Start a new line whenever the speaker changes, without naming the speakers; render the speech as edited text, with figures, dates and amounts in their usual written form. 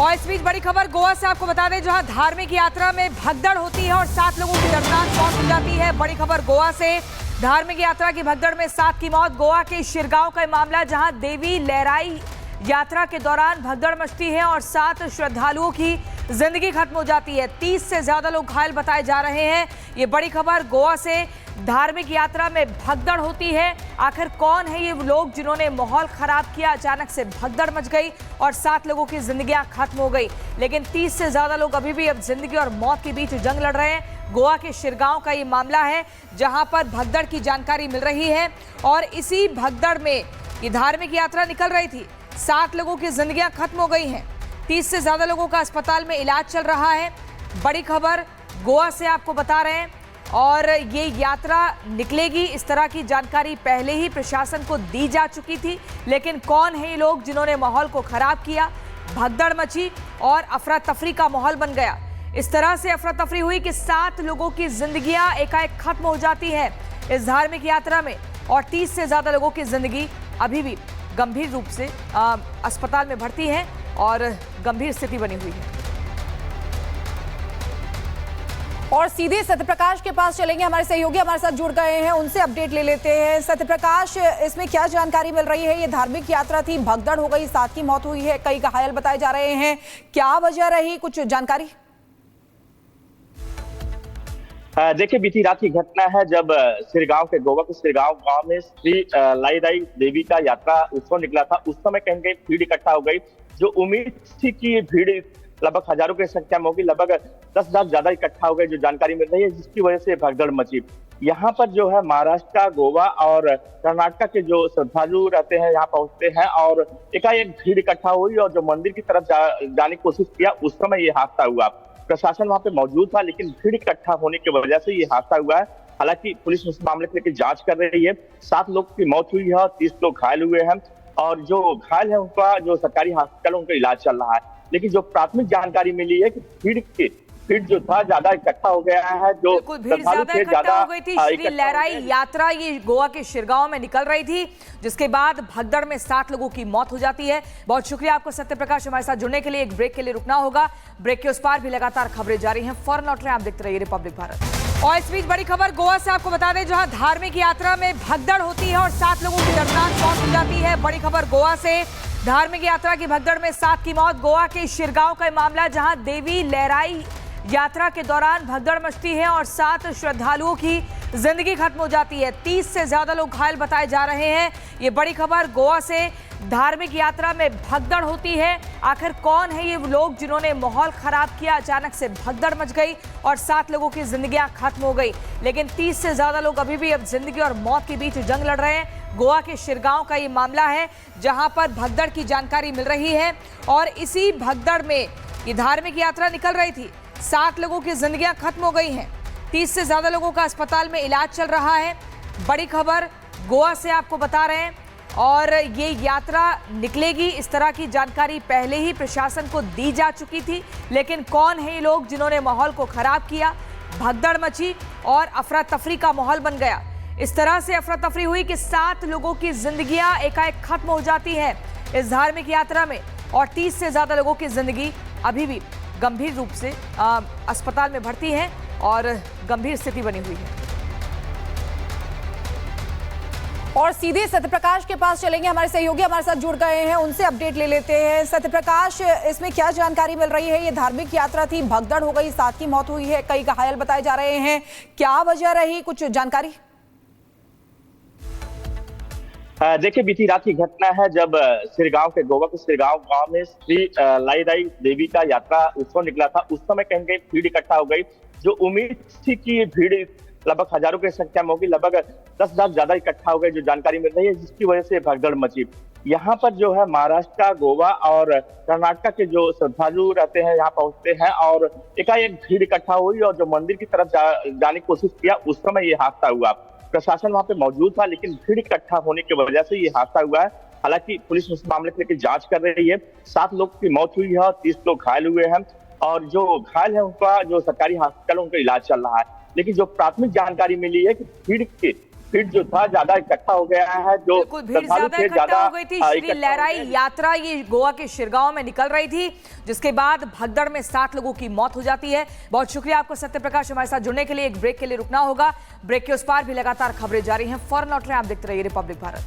और इस बीच बड़ी खबर गोवा से आपको बता दें, जहां धार्मिक यात्रा में भगदड़ होती है और 7 लोगों की दर्दनाक मौत हो जाती है। बड़ी खबर गोवा से, धार्मिक यात्रा की भगदड़ में 7 की मौत। गोवा के शिरगांव का मामला, जहां देवी लहराई यात्रा के दौरान भगदड़ मचती है और 7 श्रद्धालुओं की जिंदगी खत्म हो जाती है। 30 से ज्यादा लोग घायल बताए जा रहे हैं। ये बड़ी खबर गोवा से, धार्मिक यात्रा में भगदड़ होती है। आखिर कौन है ये लोग जिन्होंने माहौल खराब किया? अचानक से भगदड़ मच गई और 7 लोगों की जिंदगियां खत्म हो गई। लेकिन 30 से ज्यादा लोग अभी भी अब जिंदगी और मौत के बीच जंग लड़ रहे हैं। गोवा के शिरगांव का ये मामला है, जहां पर भगदड़ की जानकारी मिल रही है और इसी भगदड़ में ये धार्मिक यात्रा निकल रही थी। 7 लोगों की जिंदगियां खत्म हो गई हैं। 30 से ज्यादा लोगों का अस्पताल में इलाज चल रहा है। बड़ी खबर गोवा से आपको बता रहे हैं। और ये यात्रा निकलेगी, इस तरह की जानकारी पहले ही प्रशासन को दी जा चुकी थी। लेकिन कौन है ये लोग जिन्होंने माहौल को खराब किया? भगदड़ मची और अफरा तफरी का माहौल बन गया। इस तरह से अफरा तफरी हुई कि 7 लोगों की जिंदगियां एकाएक खत्म हो जाती है इस धार्मिक यात्रा में और 30 से ज्यादा लोगों की जिंदगी अभी भी गंभीर रूप से अस्पताल में भर्ती है और गंभीर स्थिति बनी हुई है।
और सीधे सत्यप्रकाश के पास चलेंगे, हमारे सहयोगी हमारे साथ जुड़ गए हैं, उनसे अपडेट ले लेते हैं। सत्यप्रकाश, इसमें क्या जानकारी मिल रही है? ये धार्मिक यात्रा थी, भगदड़ हो गई, 7 की मौत हुई है, कई घायल बताए जा रहे हैं। क्या वजह रही, कुछ जानकारी?
देखिए, बीती रात की घटना है जब गोवा के सिरगांव गांव में श्री लाईराई देवी का यात्रा उत्सव निकला था। उस समय कहीं कहीं भीड़ इकट्ठा हो गई। जो उम्मीद थी कि ये भीड़ लगभग हजारों की संख्या में होगी, लगभग 10,000 ज्यादा इकट्ठा हो गए, जो जानकारी मिल रही है, जिसकी वजह से भगदड़ मची। यहाँ पर जो है महाराष्ट्र, गोवा और कर्नाटक के जो श्रद्धालु रहते हैं यहाँ पहुंचते हैं और एकाएक भीड़ इकट्ठा हुई और जो मंदिर की तरफ जाने की कोशिश किया, उस समय ये हादसा हुआ। प्रशासन वहां पे मौजूद था, लेकिन भीड़ इकट्ठा होने की वजह से ये हादसा हुआ है। हालांकि पुलिस इस मामले को लेकर जांच कर रही है। 7 लोग की मौत हुई है और 30 लोग घायल हुए हैं और जो घायल है उनका जो सरकारी अस्पताल उनका इलाज चल रहा है। लेकिन जो प्राथमिक जानकारी मिली है कि भीड़ जो था ज्यादा इकट्ठा हो गया है। जो
भीड़ ज्यादा इकट्ठा हो गई थी। श्री लहराई यात्रा ये गोवा के शिरगांव में निकल रही थी, जिसके बाद भगदड़ में 7 लोगों की मौत हो जाती है। बहुत शुक्रिया आपको सत्यप्रकाश, हमारे साथ जुड़ने के लिए। एक ब्रेक के लिए रुकना होगा। ब्रेक के उस पार भी लगातार खबरें जारी हैं। फौरन लौट रहे हैं, आप देखते रहिए रिपब्लिक भारत। और इस बीच बड़ी खबर गोवा से आपको बता दें, जहां धार्मिक यात्रा में भगदड़ होती है और 7 लोगों की दर्दनाक मौत हो जाती है। बड़ी खबर गोवा से, धार्मिक यात्रा की भगदड़ में 7 की मौत। गोवा के शिरगांव का मामला, जहां देवी लहराई यात्रा के दौरान भगदड़ मचती है और 7 श्रद्धालुओं की जिंदगी खत्म हो जाती है। 30 से ज्यादा लोग घायल बताए जा रहे हैं। ये बड़ी खबर गोवा से, धार्मिक यात्रा में भगदड़ होती है। आखिर कौन है ये लोग जिन्होंने माहौल खराब किया? अचानक से भगदड़ मच गई और 7 लोगों की जिंदगियां खत्म हो गई। लेकिन 30 से ज्यादा लोग अभी भी अब जिंदगी और मौत के बीच जंग लड़ रहे हैं। गोवा के शिरगांव का ये मामला है, जहां पर भगदड़ की जानकारी मिल रही है और इसी भगदड़ में ये धार्मिक यात्रा निकल रही थी। 7 लोगों की जिंदगियां खत्म हो गई हैं। 30 से ज्यादा लोगों का अस्पताल में इलाज चल रहा है। बड़ी खबर गोवा से आपको बता रहे हैं। और ये यात्रा निकलेगी, इस तरह की जानकारी पहले ही प्रशासन को दी जा चुकी थी। लेकिन कौन है ये लोग जिन्होंने माहौल को खराब किया? भगदड़ मची और अफरा तफरी का माहौल बन गया। इस तरह से अफरा तफरी हुई कि 7 लोगों की जिंदगियां एकाएक खत्म हो जाती है इस धार्मिक यात्रा में और 30 से ज्यादा लोगों की जिंदगी अभी भी गंभीर रूप से अस्पताल में भर्ती है और गंभीर स्थिति बनी हुई है।
और सीधे सत्यप्रकाश के पास चलेंगे, हमारे सहयोगी हमारे साथ जुड़ गए हैं, उनसे अपडेट ले लेते हैं। सत्यप्रकाश, इसमें क्या जानकारी मिल रही है? ये धार्मिक यात्रा थी, भगदड़ हो गई, 7 की मौत हुई है, कई घायल बताए जा रहे हैं। क्या वजह रही, कुछ जानकारी?
देखिए, बीती रात की घटना है जब गोवा के सिरगांव गांव में श्री लाईराई देवी का यात्रा उत्सव निकला था। उस समय कहीं कहीं भीड़ इकट्ठा हो गई। जो उम्मीद थी कि ये भीड़ लगभग हजारों की संख्या में होगी, लगभग 10,000 ज्यादा इकट्ठा हो गए, जो जानकारी मिल रही है, जिसकी वजह से भगदड़ मची। यहाँ पर जो है महाराष्ट्र, गोवा और कर्नाटक के जो श्रद्धालु रहते हैं यहाँ पहुंचते हैं और एकाएक भीड़ इकट्ठा हुई और जो मंदिर की तरफ जाने की कोशिश किया, उस समय ये हादसा हुआ। प्रशासन वहां पे मौजूद था, लेकिन भीड़ इकट्ठा होने की वजह से ये हादसा हुआ है। हालांकि पुलिस इस मामले को लेकर जांच कर रही है। 7 लोग की मौत हुई है और 30 लोग घायल हुए हैं और जो घायल है उनका जो सरकारी अस्पताल उनका इलाज चल रहा है। लेकिन जो प्राथमिक जानकारी मिली है कि भीड़ जो था ज्यादा इकट्ठा हो गया है। जो
बिल्कुल भीड़ ज्यादा इकट्ठा हो गई थी। श्री लहराई यात्रा ये गोवा के शिरगांव में निकल रही थी, जिसके बाद भगदड़ में 60 लोगों की मौत हो जाती है। बहुत शुक्रिया आपको सत्य प्रकाश, हमारे साथ जुड़ने के लिए। एक ब्रेक के लिए रुकना होगा, ब्रेक के उस पार भी लगातार खबरें जारी हैं। फौरन लौट रहे हैं, आप देखते रहिए रिपब्लिक भारत।